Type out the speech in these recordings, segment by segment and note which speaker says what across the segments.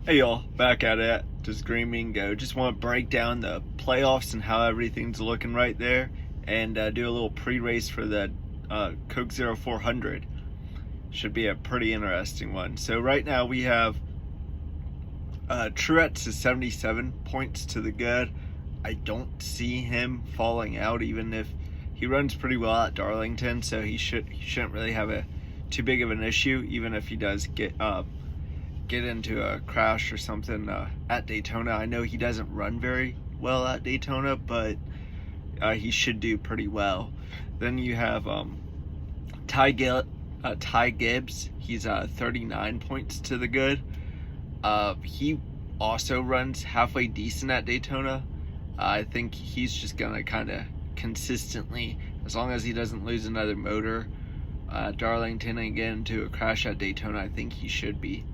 Speaker 1: Hey y'all, back at it to Screaming Go. Just want to break down the playoffs and how everything's looking right there, and do a little pre-race for the Coke Zero 400. Should be a pretty interesting one. So right now we have Truex is 77 points to the good. I don't see him falling out, even if he runs pretty well at Darlington, so he shouldn't really have a too big of an issue, even if he does get into a crash or something at Daytona. I know he doesn't run very well at Daytona, but he should do pretty well. Then you have Ty Gibbs. He's 39 points to the good. He also runs halfway decent at Daytona. I think he's just gonna kind of consistently, as long as he doesn't lose another motor Darlington and get into a crash at Daytona, I think he should be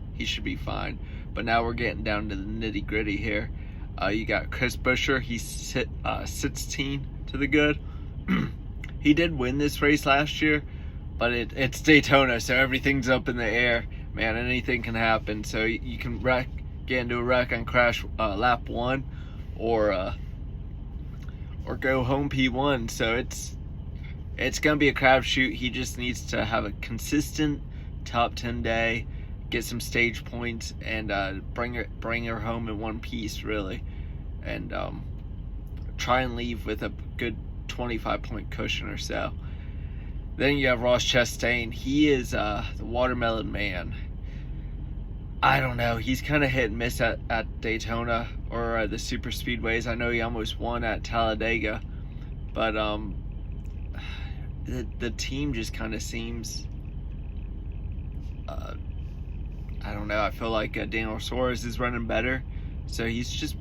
Speaker 1: fine. But now we're getting down to the nitty gritty here. You got Chris Buescher. He's 16 to the good. He did win this race last year, but it's Daytona, so everything's up in the air. Man, anything can happen. So you can get into a wreck on crash lap 1, or go home P1. So it's gonna be a crapshoot. He just needs to have a consistent top 10 day, get some stage points, and bring her home in one piece, really, and try and leave with a good 25-point cushion or so. Then you have Ross Chastain. He is the watermelon man. I don't know. He's kind of hit and miss at Daytona or the super speedways. I know he almost won at Talladega, but the team just kind of seems. I don't know. I feel like Daniel Suarez is running better, so he's just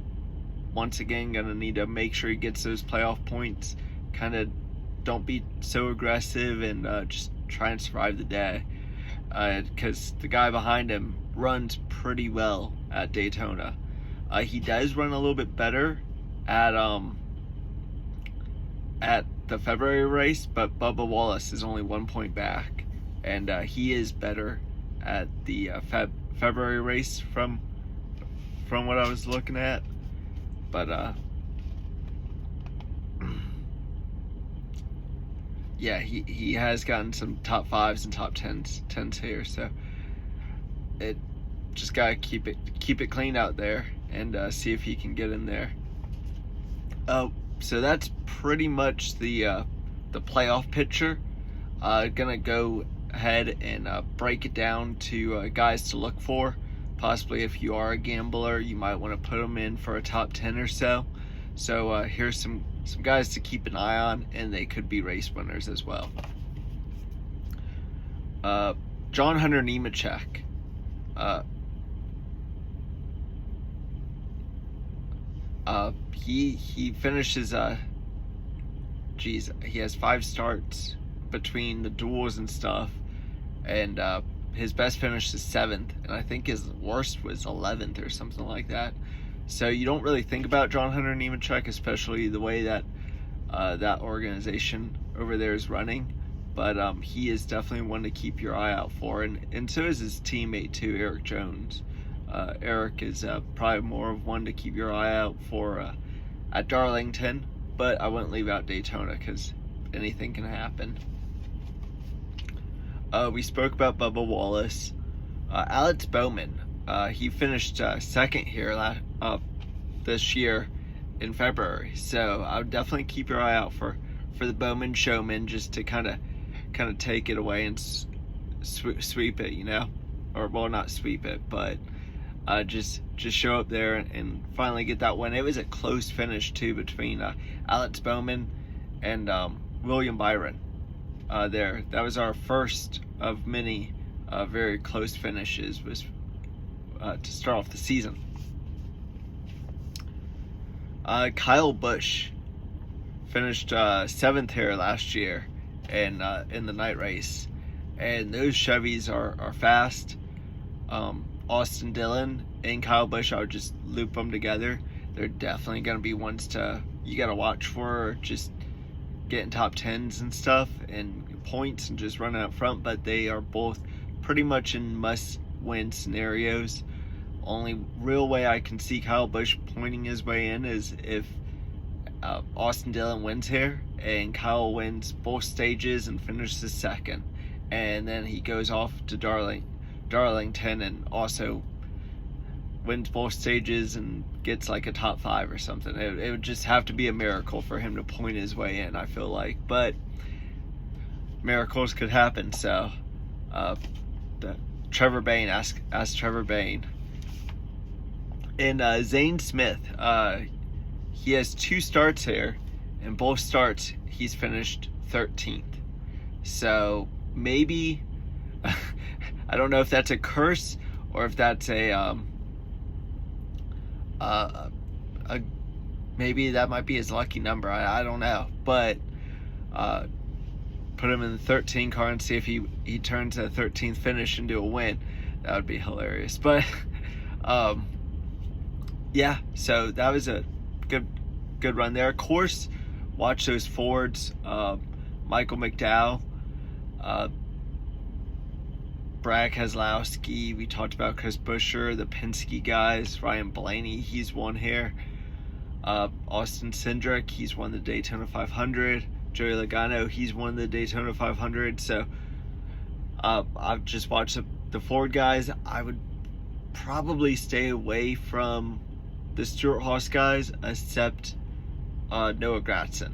Speaker 1: once again gonna need to make sure he gets those playoff points. Kind of don't be so aggressive and just try and survive the day, because the guy behind him runs pretty well at Daytona. He does run a little bit better at the February race, but Bubba Wallace is only 1 point back, and he is better at the February race from what I was looking at. But yeah, he has gotten some top 5s and top 10s here, so it just gotta keep it clean out there and see if he can get in there. So that's pretty much the playoff picture. Gonna go ahead and break it down to guys to look for. Possibly if you are a gambler, you might want to put them in for a top 10 or so. So here's some guys to keep an eye on, and they could be race winners as well. John Hunter Nemechek. He finishes he has 5 starts between the duels and stuff, and his best finish is 7th, and I think his worst was 11th or something like that. So you don't really think about John Hunter Nemechek, especially the way that that organization over there is running, but he is definitely one to keep your eye out for, and so is his teammate too, Eric Jones. Eric is probably more of one to keep your eye out for at Darlington, but I wouldn't leave out Daytona because anything can happen. We spoke about Bubba Wallace. Alex Bowman, he finished 2nd here this year in February, so I would definitely keep your eye out for the Bowman Showman, just to kind of take it away and sweep it, you know, or well, not sweep it, but just show up there and finally get that win. It was a close finish too between Alex Bowman and William Byron. That was our first of many very close finishes, was to start off the season. Kyle Busch finished 7th here last year in the night race, and those Chevys are fast. Austin Dillon and Kyle Busch, I would just loop them together. They're definitely going to be ones you got to watch for, just getting top 10s and stuff and points and just running up front, but they are both pretty much in must-win scenarios. Only real way I can see Kyle Busch pointing his way in is if Austin Dillon wins here and Kyle wins both stages and finishes second, and then he goes off to Darlington and also wins both stages and gets like a top 5 or something. It would just have to be a miracle for him to point his way in, I feel like. But miracles could happen. So Trevor Bayne, ask Trevor Bayne. And Zane Smith, he has 2 starts here, and both starts he's finished 13th. So maybe I don't know if that's a curse or if that's a maybe that might be his lucky number. I don't know, but put him in the 13 car and see if he turns a 13th finish into a win. That would be hilarious. But yeah, so that was a good run there. Of course, watch those Fords. Michael McDowell, Brad Keselowski, we talked about Chris Buescher, the Penske guys, Ryan Blaney, he's won here. Austin Cindric, he's won the Daytona 500. Joey Logano, he's won the Daytona 500. So I've just watched the Ford guys. I would probably stay away from the Stewart-Haas guys, except Noah Gragson.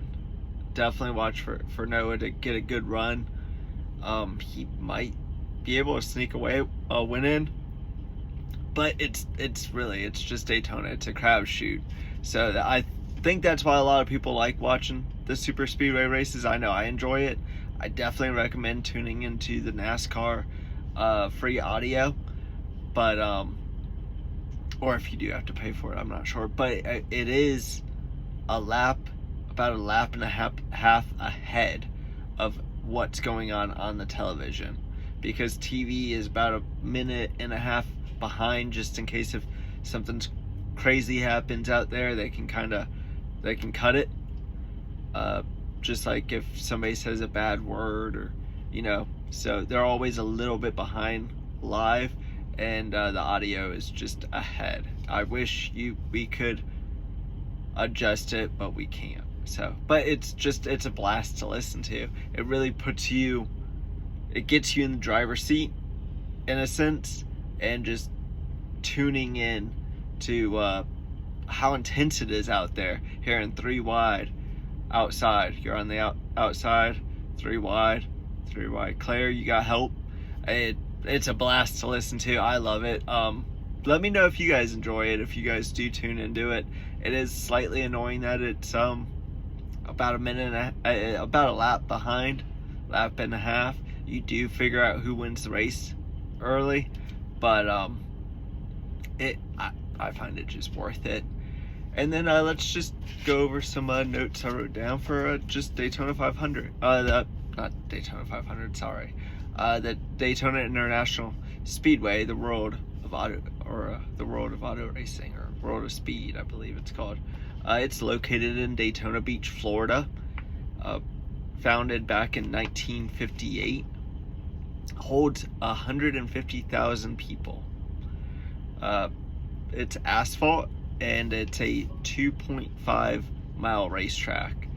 Speaker 1: Definitely watch for Noah to get a good run. He might be able to sneak away a win in, but it's just Daytona. It's a crapshoot. So I think that's why a lot of people like watching the super speedway races. I know I enjoy it. I definitely recommend tuning into the NASCAR free audio, but or if you do have to pay for it, I'm not sure, but it is about a lap and a half ahead of what's going on the television, because TV is about a minute and a half behind, just in case if something crazy happens out there, they can cut it, just like if somebody says a bad word, or so they're always a little bit behind live, and the audio is just ahead. I wish we could adjust it, but we can't. So, but it's a blast to listen to. It really it gets you in the driver's seat in a sense, and just tuning in to how intense it is out there. Here in 3 wide outside, you're on the outside, 3 wide. Claire, you got help. It's a blast to listen to. I love it. Let me know if you guys enjoy it, if you guys do tune into it. It is slightly annoying that it's about a lap behind, lap and a half. You do figure out who wins the race early, but I find it just worth it. And then let's just go over some notes I wrote down for just Daytona 500. Not Daytona 500, sorry. The Daytona International Speedway, the World of Auto Racing, or World of Speed, I believe it's called. It's located in Daytona Beach, Florida. Founded back in 1958. Holds 150,000 people. It's asphalt, and it's a 2.5 mile racetrack.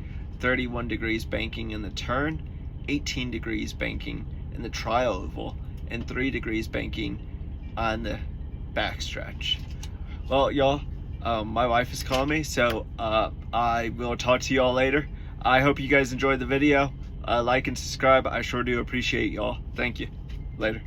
Speaker 1: 31 degrees banking in the turn, 18 degrees banking in the tri-oval, and 3 degrees banking on the backstretch. Well, y'all, my wife is calling me, so I will talk to y'all later. I hope you guys enjoyed the video. Like and subscribe. I sure do appreciate y'all. Thank you. Later.